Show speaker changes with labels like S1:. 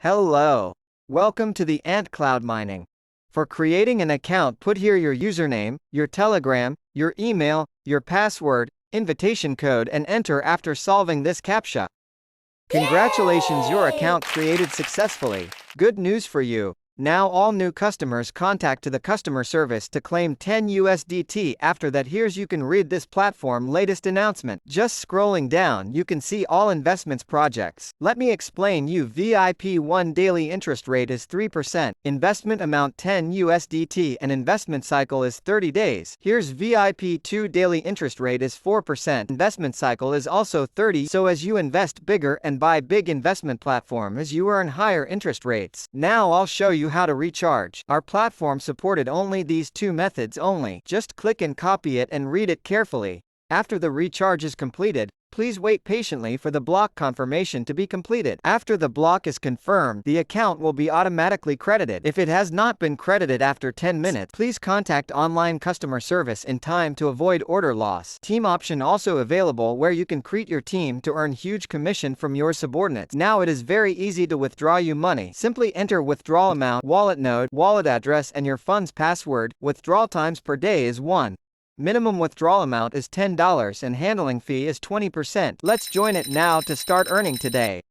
S1: Hello. Welcome to the Ant Cloud Mining. For creating an account, put here your username, your Telegram, your email, your password, invitation code and enter after solving this CAPTCHA. Congratulations, your account created successfully. Good news for you. Now all new customers contact to the customer service to claim 10 USDT. After that, you can read this platform latest announcement. Just scrolling down you can see all investments projects. Let me explain you. VIP 1 daily interest rate is 3%, investment amount 10 USDT and investment cycle is 30 days. Here's VIP 2 daily interest rate is 4%, investment cycle is also 30. So as you invest bigger and buy big investment platforms, you earn higher interest rates. Now I'll show you how to recharge. Our platform supported only these two methods only. Just click and copy it and read it carefully. After the recharge is completed, please wait patiently for the block confirmation to be completed. After the block is confirmed, the account will be automatically credited. If it has not been credited after 10 minutes, please contact online customer service in time to avoid order loss. Team option also available, where you can create your team to earn huge commission from your subordinates. Now it is very easy to withdraw you money. Simply enter withdrawal amount, wallet node, wallet address and your funds password. Withdrawal times per day is 1. Minimum withdrawal amount is $10 and handling fee is 20%. Let's join it now to start earning today.